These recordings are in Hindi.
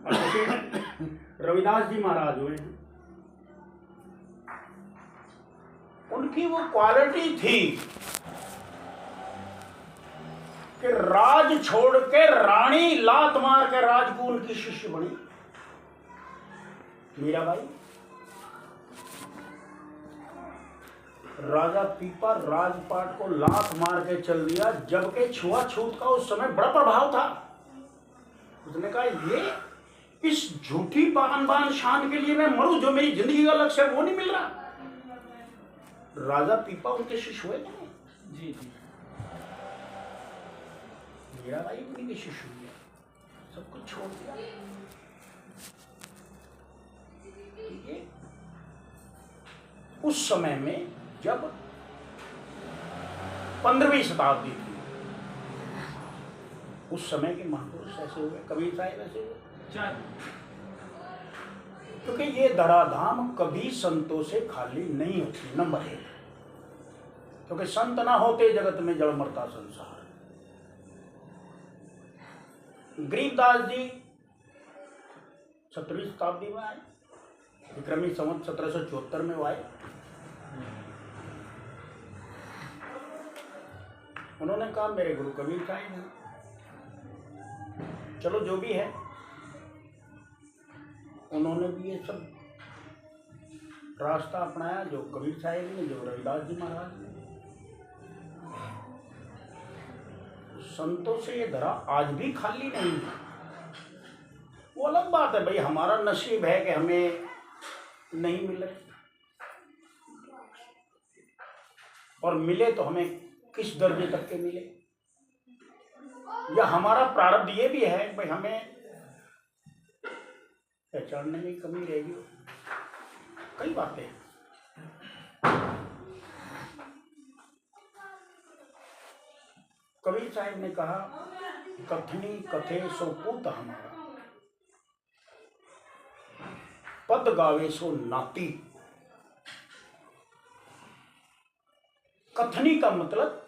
रविदास जी महाराज हुए, उनकी वो क्वालिटी थी कि राज छोड़ के रानी लात मार के राज को उनकी शिष्य बनी मीराबाई। राजा पीपा राजपाट को लात मार के चल दिया, जबकि छुआछूत का उस समय बड़ा प्रभाव था। उसने कहा ये इस झूठी बान शान के लिए मैं मरूं, जो मेरी जिंदगी का लक्ष्य है वो नहीं मिल रहा। राजा पीपा उनके शिष्य हुए नहीं? जी जी। मीराबाई उन्हीं के शिष्य हुए, सब कुछ छोड़ दिया। ठीक है, उस समय में जब 15वीं शताब्दी थी, उस समय के महापुरुष ऐसे हुए, कबीर साहब ऐसे हुए, क्योंकि ये धराधाम कभी संतों से खाली नहीं होती। नंबर 1, क्योंकि संत ना होते जगत में जड़ मरता संसार। गरीबदास जी 17वीं शताब्दी में आए, विक्रमी संवत 1774 में वो आए। उन्होंने कहा मेरे गुरु कबीर साहिब हैं, चलो जो भी है। उन्होंने भी ये सब रास्ता अपनाया जो कबीर साहिब ने, जो रविदास जी महाराज ने। संतों से ये धरा आज भी खाली नहीं है। वो अलग बात है भाई, हमारा नसीब है कि हमें नहीं मिले, और मिले तो हमें किस दर्जे तक के मिले, या हमारा प्रारब्ध ये भी है भाई हमें पहचानने में कमी रहेगी। कई बातें हैं। कबीर साहब ने कहा कथनी कथे सो पूत हमारा, पद गावे सो नाती। कथनी का मतलब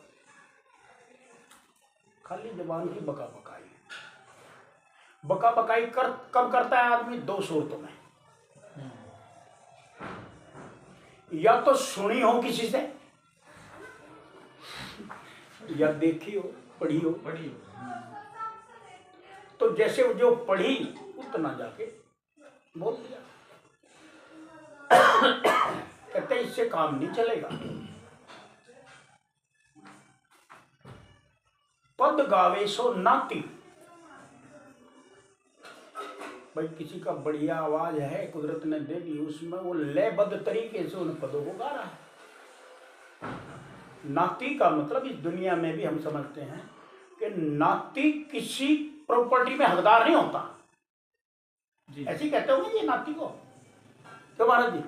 खाली जबान की बका बकाई। बका बकाई कब करता है आदमी? 2 सूरतों में, या तो सुनी हो किसी से, या देखी हो, पढ़ी हो। तो जैसे जो पढ़ी उतना जाके बोल दिया, कहते इससे काम नहीं चलेगा। पद गावे सो नाती, भाई किसी का बढ़िया आवाज है, कुदरत ने दे दी, उसमें वो लयबद्ध तरीके से उन पदों को गा रहा है। नाती का मतलब इस दुनिया में भी हम समझते हैं कि नाती किसी प्रॉपर्टी में हकदार नहीं होता। ऐसे ही कहते होंगे ये नाती को, क्यों महाराज जी?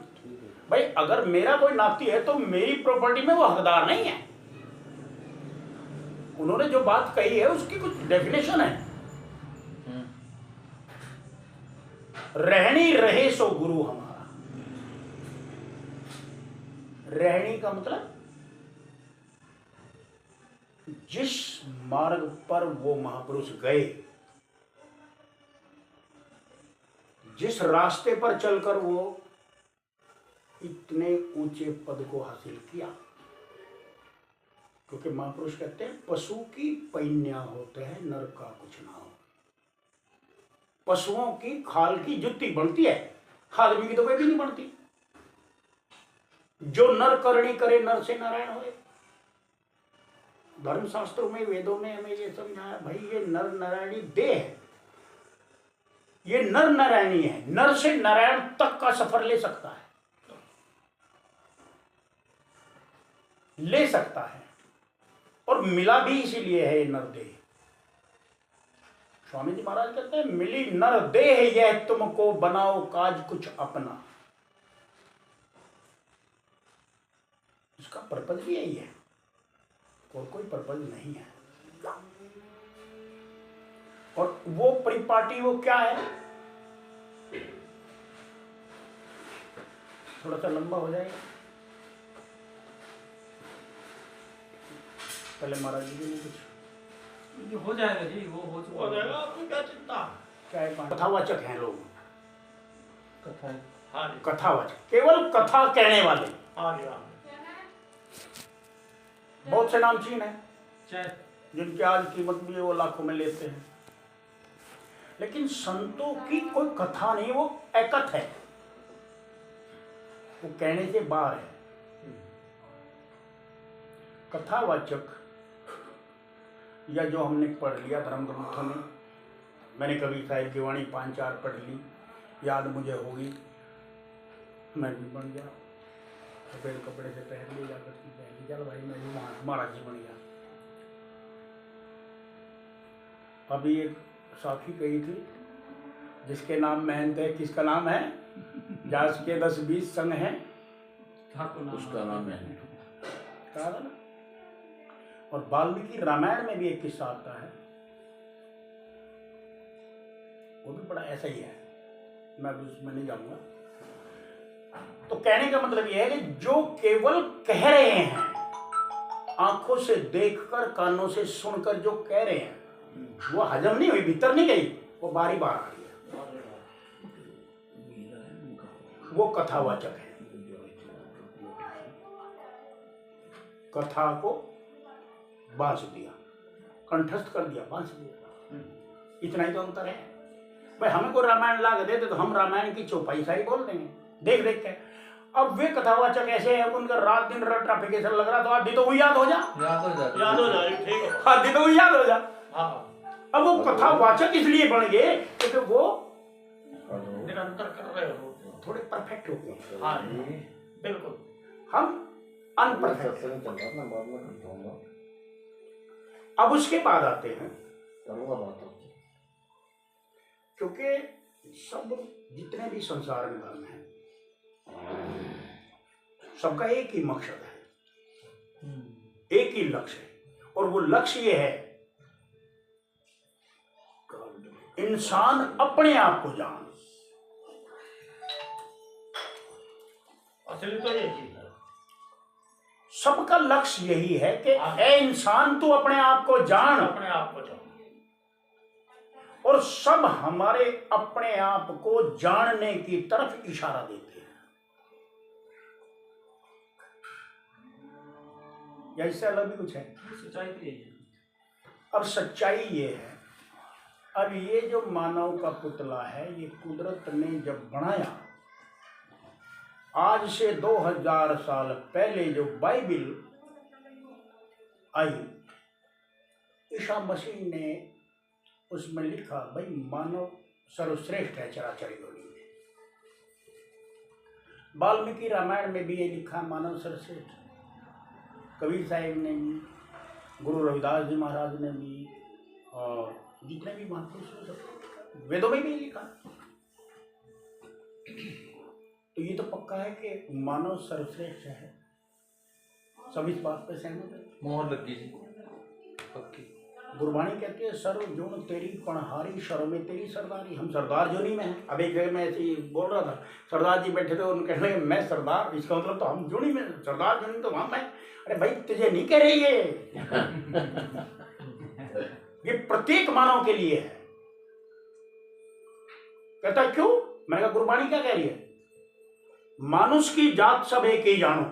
भाई अगर मेरा कोई नाती है तो मेरी प्रॉपर्टी में वो हकदार नहीं है। उन्होंने जो बात कही है उसकी कुछ डेफिनेशन है। रहनी रहे सो गुरु हमारा। रहनी का मतलब जिस मार्ग पर वो महापुरुष गए, जिस रास्ते पर चलकर वो इतने ऊंचे पद को हासिल किया। क्योंकि महापुरुष कहते हैं पशु की पैन्या होते हैं, नर का कुछ ना हो। पशुओं की खाल की जुत्ती बनती है, आदमी की तो कोई भी नहीं बनती। जो नर करनी करे नर से नारायण होए। धर्मशास्त्रों में, वेदों में हमें ये समझाया भाई ये नर नारायणी देह है, ये नर नारायणी है। नर से नारायण तक का सफर ले सकता है, ले सकता है, और मिला भी इसीलिए है ये नरदेह। स्वामी जी महाराज कहते हैं मिली नरदेह यह तुमको बनाओ काज कुछ अपना। इसका पर्पज भी यही है, और कोई पर्पज नहीं है। और वो परिपाटी वो क्या है, थोड़ा सा लंबा हो जाएगा। पहले महाराज जी ने कुछ हो जाएगा जी, वो हो जाएगा, आपको क्या चिंता। चाहे कथावाचक हैं लोग, कथा। हाँ जी, कथावाचक, केवल कथा कहने वाले। हाँ जी, हाँ बहुत से नामचीन हैं चाहे जिनकी आज कीमत भी वो लाखों में लेते हैं, लेकिन संतों की कोई कथा नहीं, वो एकथ है, वो कहने से बाहर है। कथावाचक या जो हमने पढ़ लिया धर्म ग्रंथों में, मैंने कभी साहिब की वाणी 5-4 पढ़ ली, याद मुझे होगी, मैं भी बन गया, सफेद कपड़े से पहन ली, जाकर की पहन ली, चल भाई मैं भी महाराज जी बन गया। अभी एक साखी कही थी, जिसके नाम महंत है, किसका नाम है, जास के 10-20 संग हैं, उसका नाम है। कहा था ना। और वाल्मीकि रामायण में भी एक किस्सा आता है, वो भी बड़ा ऐसा ही है, मैं भी उसमें नहीं जाऊंगा। तो कहने का मतलब यह है कि जो केवल कह रहे हैं, आंखों से देखकर कानों से सुनकर जो कह रहे हैं, वो हजम नहीं हुई, भीतर नहीं गई, वो बारी बार आ रही है, वो कथावाचक है। कथा को बांस दिया, कंठस्थ कर दिया, बांस दिया, इतना ही तो अंतर है। भाई हमें को रामायण ला के दे तो हम रामायण की चौपाई साई बोल देंगे देख देख के। अब वे कथावाचक ऐसे हैं, उनका रात दिन ट्रैफिकेशन लग रहा, तो आधी तो वो याद हो जा, याद हो जाए, ठीक है, आधी तो वो याद हो जा। हाँ। अब वो कथावाचक इसलिए बन गए क्योंकि वो निरंतर कर रहे हो, थोड़े परफेक्ट हो गए, हाँ जी, बिल्कुल। हम अनपरफेक्ट। अब उसके बाद आते हैं, क्योंकि सब जितने भी संसार में धर्म है, सबका एक ही मकसद है, एक ही लक्ष्य है, और वो लक्ष्य ये है, इंसान अपने आप को जान। असली तो ये चीज है, सबका लक्ष्य यही है कि ए इंसान तू अपने आप को जान, अपने आप को जान। और सब हमारे अपने आप को जानने की तरफ इशारा देते हैं। या इससे अलग भी कुछ है? सच्चाई तो यही है। अब सच्चाई ये है, अब ये जो मानव का पुतला है, ये कुदरत ने जब बनाया, आज से 2000 साल पहले जो बाइबिल आई, ईसा मसीह ने उसमें लिखा, भाई मानव सर्वश्रेष्ठ है चराचर योनि में। वाल्मीकि रामायण में भी ये लिखा, मानव सर्वश्रेष्ठ। कबीर साहिब ने भी, गुरु रविदास जी महाराज ने भी, और जितने भी महापुरुष सब वेदों में भी लिखा। तो ये तो पक्का है कि मानव सर्वश्रेष्ठ है, सब इस बात पे सहमत है। मोहर लगी जी, पक्की। गुरबाणी कहती है, सर्व जोन तेरी पणहारी, शर्म में तेरी सरदारी। हम सरदार जोनी में हैं। अब एक जगह मैं ऐसे ही बोल रहा था, सरदार जी बैठे थे, उन्होंने कहने लगे मैं सरदार, इसका मतलब तो हम जोनी में, सरदार जोनी तो हम हैं। अरे भाई तुझे नहीं कह रही है ये प्रत्येक मानव के लिए है। कहता है क्यों? मैंने कहा गुरबाणी क्या कह रही है, मानुष की जात सब एक ही जानो।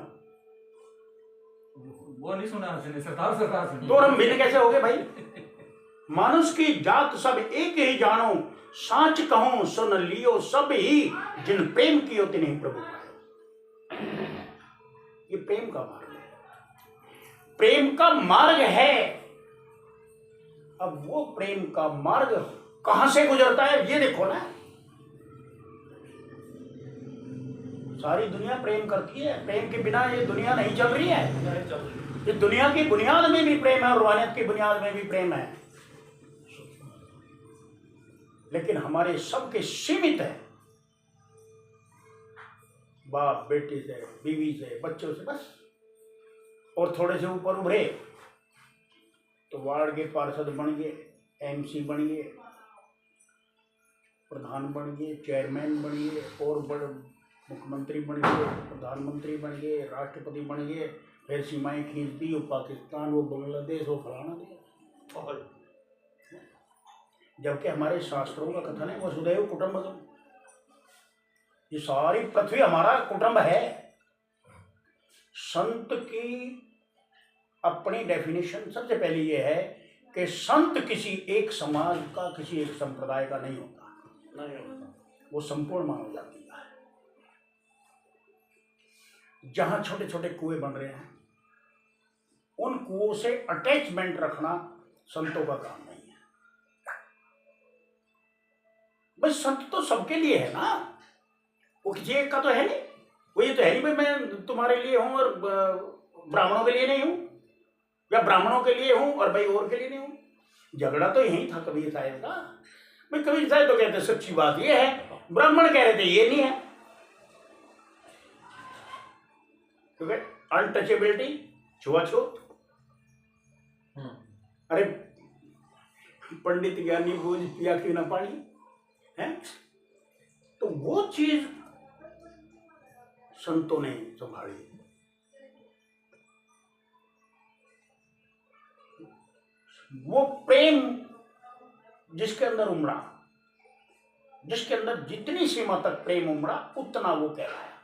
वो नहीं सुना उसने, सरदार सुनी। तो हम भिन्न कैसे हो गए भाई? मानुष की जात सब एक ही जानो, साच कहूं सुन लियो सब ही, जिन प्रेम कियो तिन्हीं प्रभु पायो। ये प्रेम का मार्ग है, प्रेम का मार्ग है। अब वो प्रेम का मार्ग कहां से गुजरता है ये देखो ना। सारी दुनिया प्रेम करती है, प्रेम के बिना ये दुनिया नहीं चल रही है। ये दुनिया की बुनियाद में भी प्रेम है और रूहानियत की बुनियाद में भी प्रेम है, लेकिन हमारे सबके सीमित है। बाप बेटी से, बीवी से, बच्चों से बस, और थोड़े से ऊपर उभरे तो वार्ड के पार्षद बन गए, एमसी बन गए, प्रधान बन गए, चेयरमैन बन गए, और बड़े मुख्यमंत्री बन गए, प्रधानमंत्री बन गए, राष्ट्रपति बन गए, फिर सीमाएं खींच दी, वो पाकिस्तान, वो बांग्लादेश, वो फलाना दिया। जबकि हमारे शास्त्रों का कथन है वसुधैव कुटुंबकम। ये सारी पृथ्वी हमारा कुटुंब है। संत की अपनी डेफिनेशन सबसे पहले ये है कि संत किसी एक समाज का, किसी एक संप्रदाय का नहीं होता, वो संपूर्ण मानव जाति का है। जहां छोटे छोटे कुएं बन रहे हैं, उन कुओं से अटैचमेंट रखना संतों का काम नहीं है। बस संत तो सबके लिए है ना, वो किसी एक का तो है नहीं। वो ये तो है नहीं भाई मैं तुम्हारे लिए हूं और ब्राह्मणों के लिए नहीं हूं, या ब्राह्मणों के लिए हूं और भाई और के लिए नहीं हूं। झगड़ा तो यही था कबीर साहब का। भाई कबीर साहब तो कहते सच्ची बात ये है, ब्राह्मण कह रहे थे ये नहीं है, क्योंकि अनटचेबिलिटी, छुआछूत। अरे पंडित ज्ञानी बोझ पिया क्यों ना पानी है, तो वो चीज संतों ने संभाली। वो प्रेम जिसके अंदर उमड़ा, जिसके अंदर जितनी सीमा तक प्रेम उमड़ा उतना वो कहलाया।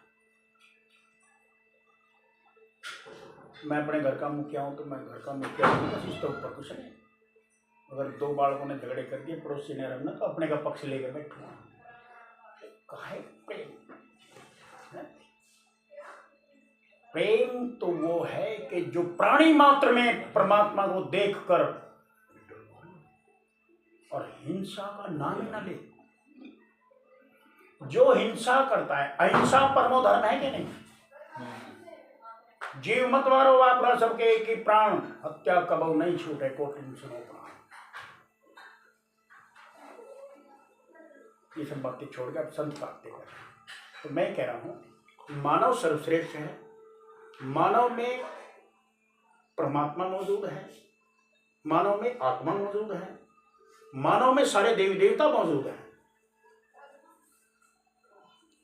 मैं अपने घर का मुखिया हूं तो मैं घर का मुखिया हूं, बस इसके ऊपर कुछ नहीं। अगर दो बालकों ने झगड़े कर दिए, पड़ोसी ने रखना तो अपने का पक्ष लेकर बैठूंगा। काहे प्रेम? प्रेम तो वो है कि जो प्राणी मात्र में परमात्मा को देखकर और हिंसा का नाम न ले। जो हिंसा करता है, अहिंसा परमो धर्म है कि नहीं? जीव मत मारो वापरा सबके एक ही प्राण, हत्या कबहु नहीं छूटे कोटि सुनो प्राण। ये सब बातें छोड़ के अब संत बातें कर। तो मैं कह रहा हूं मानव सर्वश्रेष्ठ है। मानव में परमात्मा मौजूद है, मानव में आत्मा मौजूद है, मानव में सारे देवी देवता मौजूद हैं।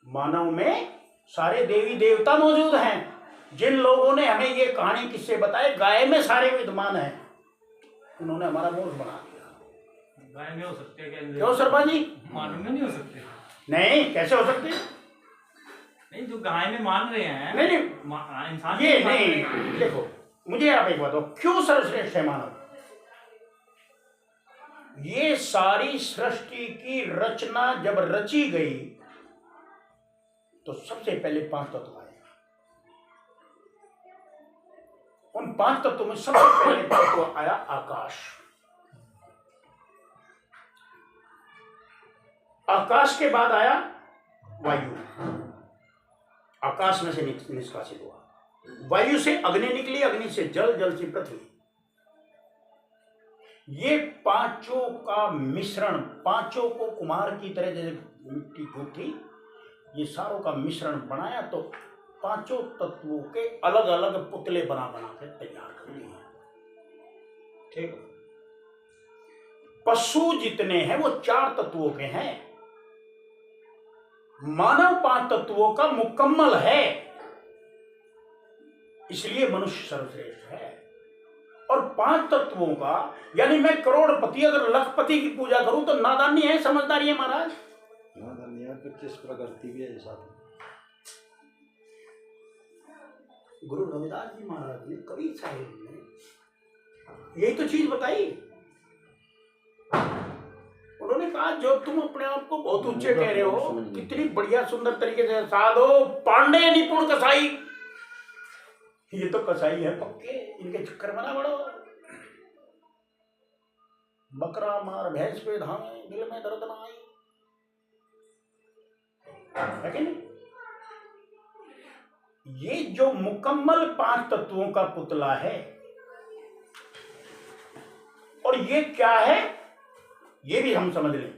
मानव में सारे देवी देवता मौजूद हैं। जिन लोगों ने हमें ये कहानी किससे बताए, गाय में सारे विद्यमान हैं, उन्होंने हमारा मूर्ख बना दिया। गाय में हो सकते हैं क्यों शर्मा जी? मानव में नहीं हो सकते। नहीं, कैसे हो सकते? नहीं, जो गाय में मान रहे हैं नहीं इंसान ये नहीं। देखो मुझे आप एक बात हो, क्यों सर्वश्रेष्ठ है मानव? ये सारी सृष्टि की रचना जब रची गई तो सबसे पहले 5 तत्व आए। उन 5 तत्वों में सबसे पहले तत्व आया आकाश। आकाश के बाद आया वायु, आकाश में से निष्कासित हुआ। वायु से अग्नि निकली, अग्नि से जल, जल से पृथ्वी। ये पांचों का मिश्रण, पांचों को कुम्हार की तरह जैसे मिट्टी गूंथी, ये सारों का मिश्रण बनाया तो पांचों तत्वों के अलग अलग पुतले बना बना के तैयार कर दिए। ठीक, पशु जितने हैं वो 4 तत्वों के हैं, मानव 5 तत्वों का मुकम्मल है, इसलिए मनुष्य सर्वश्रेष्ठ है। और 5 तत्वों का, यानी मैं करोड़पति अगर लखपति की पूजा करूं तो नादानी है, समझदारी है महाराज? नादानी है, 25 प्रकृति भी है साथ। गुरु रविदास जी महाराज ने, कबीर साहिब ने यही तो चीज बताई। उन्होंने कहा जो तुम अपने आप को बहुत ऊंचे कह रहे हो, कितनी बढ़िया सुंदर तरीके से साधो पांडे निपुण कसाई, ये तो कसाई है पक्के, इनके चक्कर में ना बढ़ो। बकरा मार भैंस पे धामे, दिल में दर्द ना आई, है कि नहीं? ये जो मुकम्मल 5 तत्वों का पुतला है, और ये क्या है ये भी हम समझ लें।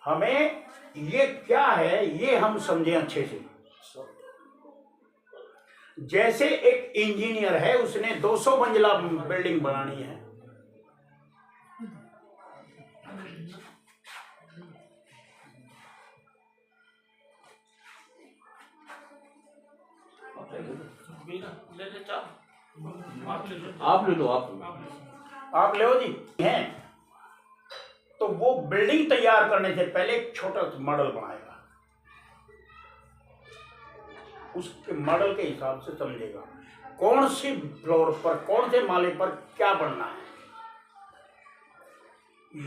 हमें ये क्या है ये हम समझें अच्छे से। जैसे एक इंजीनियर है, उसने 200 मंजिला बिल्डिंग बनानी है, आप ले लो आप ले जी हैं। तो वो बिल्डिंग तैयार करने से पहले एक छोटा मॉडल बनाएगा, उसके मॉडल के हिसाब से समझेगा कौन सी फ्लोर पर, कौन से माले पर क्या बनना है।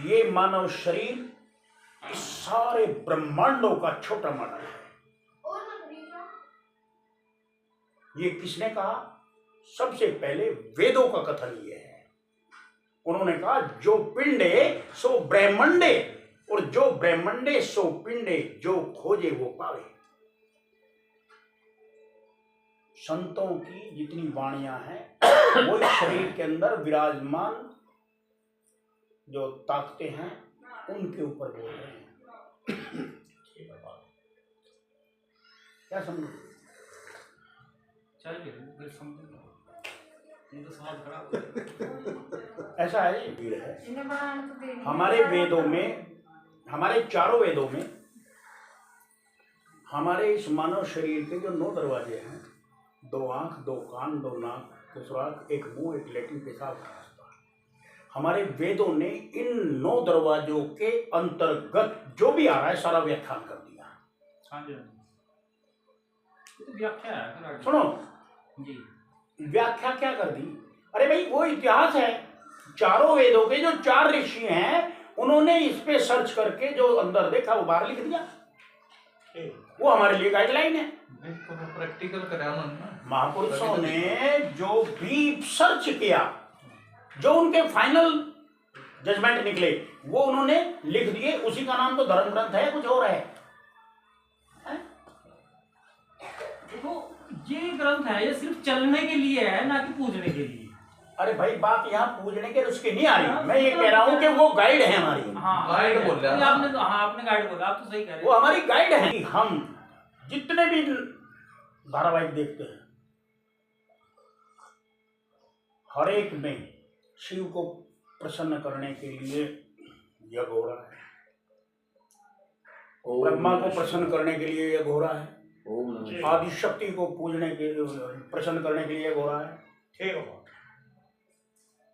ये मानव शरीर इस सारे ब्रह्मांडों का छोटा मॉडल है। ये किसने कहा? सबसे पहले वेदों का कथन ये है। उन्होंने कहा जो पिंडे सो ब्रह्मंडे, और जो ब्रह्मंडे सो पिंडे, जो खोजे वो पावे। संतों की जितनी वाणियां हैं वो इस शरीर के अंदर विराजमान जो ताकतें हैं उनके ऊपर बोल रहे हैं। क्या समझ? चलिए फिर समझ, ये तो समाज खराब ऐसा है, ये भीड़ है। हमारे वेदों में, हमारे चारों वेदों में, हमारे इस मानव शरीर के जो 9 दरवाजे हैं, 2 आंख, 2 कान, 2 नाक के सुराख, 1 मुंह, 1 लेटिन पेशाब का रास्ता, हमारे वेदों ने इन 9 दरवाजों के अंतर्गत जो भी आ रहा है सारा व्याख्यान कर दिया। हाँ जी, तो व्याख्या है। सुनो जी, व्याख्या क्या कर दी? अरे भाई वो इतिहास है, चारों वेदों के जो 4 ऋषि हैं उन्होंने इस पे सर्च करके जो अंदर देखा वो बाहर लिख दिया। वो हमारे लिए गाइडलाइन है। प्रैक्टिकल करा महापुरुषों ने जो भी सर्च किया, जो उनके फाइनल जजमेंट निकले वो उन्होंने लिख दिए। उसी का नाम तो धर्म ग्रंथ है, कुछ और है? देखो ये ग्रंथ है, ये सिर्फ चलने के लिए है, ना कि पूजने के लिए। अरे भाई बात यहाँ पूजने के उसकी नहीं आ रही, मैं ये कह रहा हूँ कि वो गाइड है हमारी। हाँ गाइड बोल रहे हैं आपने, हाँ आपने गाइड बोला, आप तो सही कह रहे हैं। वो हमारी गाइड है। हम जितने भी धारावाहिक देखते हैं हर एक में शिव को प्रसन्न करने के लिए यज्ञ हो रहा है, ब्रह्मा को प्रसन्न करने के लिए यज्ञ हो रहा है, आदि शक्ति को पूजने के प्रसन्न करने के लिए यज्ञ हो रहा है। ठीक है,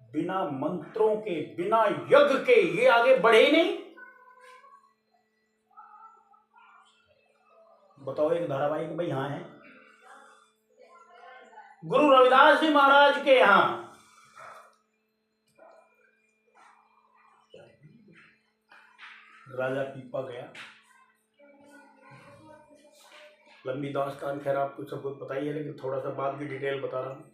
बिना मंत्रों के, बिना यज्ञ के ये आगे बढ़े ही नहीं। बताओ एक धारावाहिक भाई यहाँ है, गुरु रविदास जी महाराज के यहाँ राजा पीपा गया, लंबी दास्तान खैर आपको सब कुछ पता ही है, लेकिन थोड़ा सा बात की डिटेल बता रहा हूँ।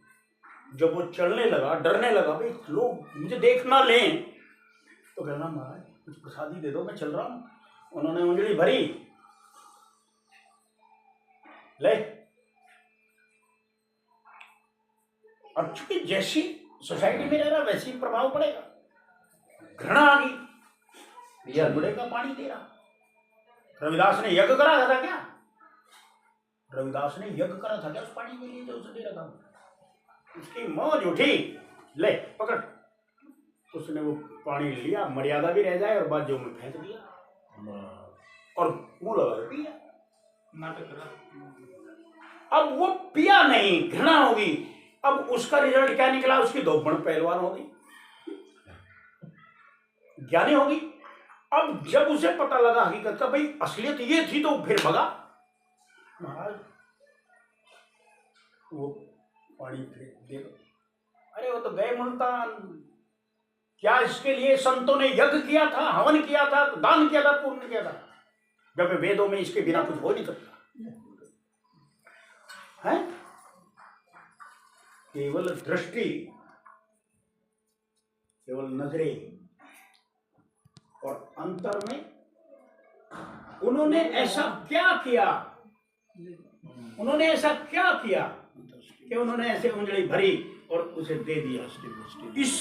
जब वो चलने लगा, डरने लगा, भाई लोग मुझे देख ना लें, तो कहना महाराज कुछ प्रसादी दे दो, मैं चल रहा हूँ। उन्होंने उंगली भरी, ले। अब चूंकि जैसी सोसाइटी में रह रहा वैसी प्रभाव पड़ेगा, घृणा आ गई, बुढ़े का पानी दे रहा। रविदास ने यज्ञ करा था क्या? रविदास ने यज्ञ करा था क्या उस पानी के लिए जो उसे दे रहा था? उसकी मौज उठी, ले पकड़। उसने वो पानी लिया, मर्यादा भी रह जाए, और बाजू में फेंक दिया और मुंह लगा पिया। नाटक करा। अब वो पिया नहीं, घृणा होगी। अब उसका रिजल्ट क्या निकला? उसकी धोबण पहलवान होगी, ज्ञानी होगी। अब जब उसे पता लगा हकीकत का, भाई असलियत ये थी, तो फिर भगा। महाराज वो पानी फिर दे दो। अरे वो तो गए मुल्तान। क्या इसके लिए संतों ने यज्ञ किया था, हवन किया था, दान किया था, पुण्य किया था? जब वेदों में इसके बिना कुछ हो नहीं सकता है। केवल दृष्टि, केवल नजरें, और अंतर में उन्होंने ऐसा क्या किया, उन्होंने ऐसा क्या किया कि उन्होंने ऐसे उंगली भरी और उसे दे दिया। इस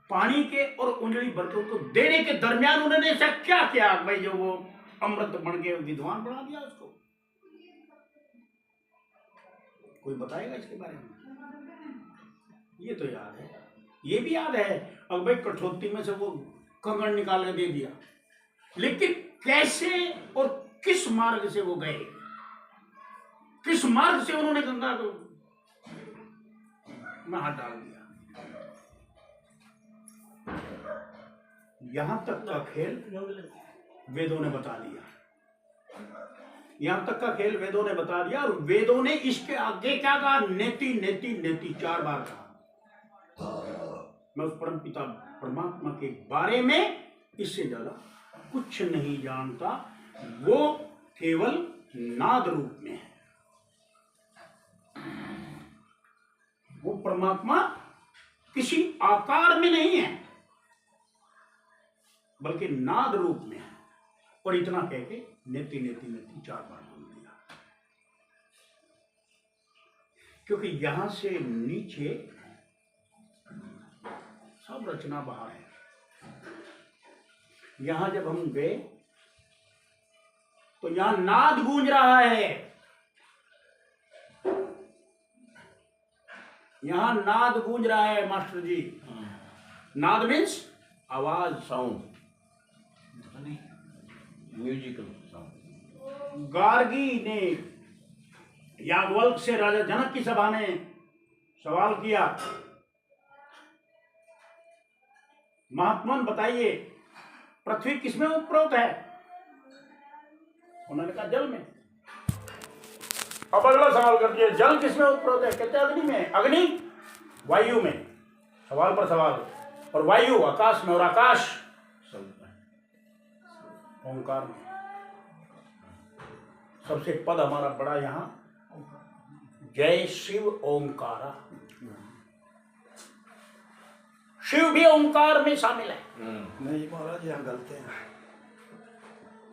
पानी के और उंगली भर के उसको देने के दरमियान उन्होंने ऐसा क्या किया भाई जो वो अमृत बन के विद्वान बना दिया उसको? कोई बताएगा इसके बारे में? ये तो याद है, ये भी याद है। अब भाई कठौती में से वो कंगन निकाल के दे दिया, लेकिन कैसे और किस मार्ग से वो गए, किस मार्ग से उन्होंने गंगा को में हाथ डाल दिया? यहां तक का खेल वेदों ने बता दिया, यहां तक का खेल वेदों ने बता दिया। और वेदों ने इसके आगे क्या कहा? नेति नेति नेति 4 बार कहा। मैं उस परम पिता परमात्मा के बारे में इससे ज्यादा कुछ नहीं जानता। वो केवल नाद रूप में है। वो परमात्मा किसी आकार में नहीं है, बल्कि नाद रूप में है। और इतना कह के नेति नेति नेति 4 बार बोल दिया, क्योंकि यहां से नीचे सब रचना बाहर है। यहां जब हम गए तो यहां नाद गूंज रहा है, यहां नाद गूंज रहा है मास्टर जी। नाद मीन्स आवाज, साउंड, म्यूजिकल साउंड। गार्गी ने याज्ञवल्क्य से राजा जनक की सभा में सवाल किया, महात्मन बताइए पृथ्वी किसमें उत्प्रोत है? उन्होंने कहा जल में। अब अगला सवाल कर दिया, जल किसमें उत्प्रोत है? कहते अग्नि में। अग्नि वायु में। सवाल पर सवाल। और वायु आकाश में, और आकाश ओंकार में। सबसे पद हमारा बड़ा यहां, जय शिव ओंकारा। शिव भी ओंकार में शामिल है। नहीं महाराज, यहाँ गलत है।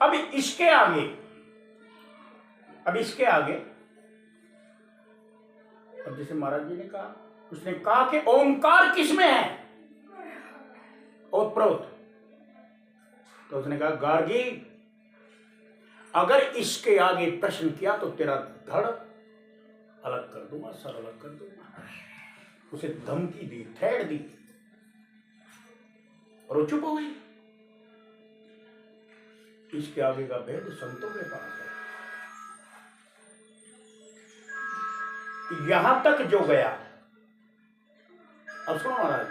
अब इसके आगे, अब जैसे महाराज जी ने कहा, उसने कहा कि ओंकार किसमें है ओतप्रोत? तो उसने कहा गार्गी, अगर इसके आगे प्रश्न किया तो तेरा धड़ अलग कर दूंगा, सर अलग कर दूंगा। उसे धमकी दी, थेड़ दी, और वो चुप हो गई। इसके आगे का भेद संतों के पास है। यहां तक जो गया, अब सुनो महाराज,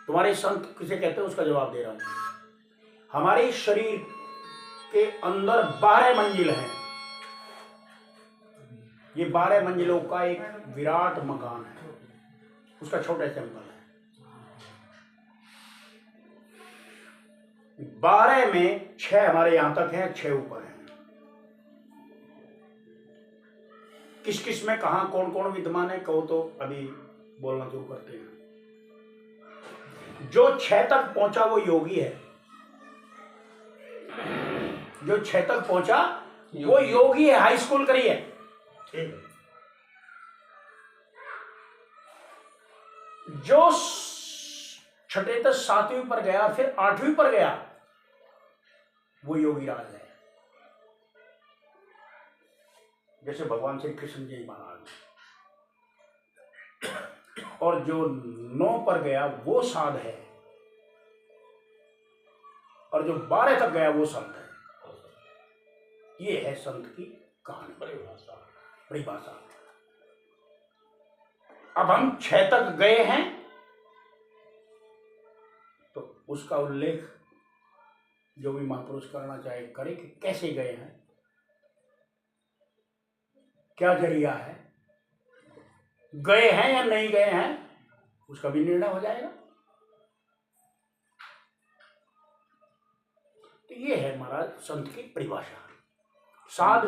तुम्हारे संत किसे कहते हैं उसका जवाब दे रहा हूं। हमारे शरीर के अंदर 12 मंजिल हैं। ये 12 मंजिलों का एक विराट मकान है, उसका छोटा सैंपल है। 12 में 6 हमारे यहां तक हैं, 6 ऊपर हैं। किस किस में कहा कौन कौन विद्यमान है कहो तो अभी बोलना शुरू करते हैं। जो 6 तक पहुंचा वो योगी है। जो 6 तक पहुंचा वो योगी है, हाई स्कूल करी है। ठीक है। जो 6ठे तक 7वीं पर गया, फिर 8वीं पर गया, वो योगी राज है। जैसे भगवान श्री कृष्ण जी महाराज। और जो 9 पर गया वो साध है, और जो 12 तक गया वो संत है। ये है संत की कहानी, परिभाषा। अब हम 6 तक गए हैं तो उसका उल्लेख जो भी महापुरुष करना चाहे करे कि कैसे गए हैं, क्या जरिया है, गए हैं या नहीं गए हैं, उसका भी निर्णय हो जाएगा। तो ये है महाराज संत की परिभाषा। साध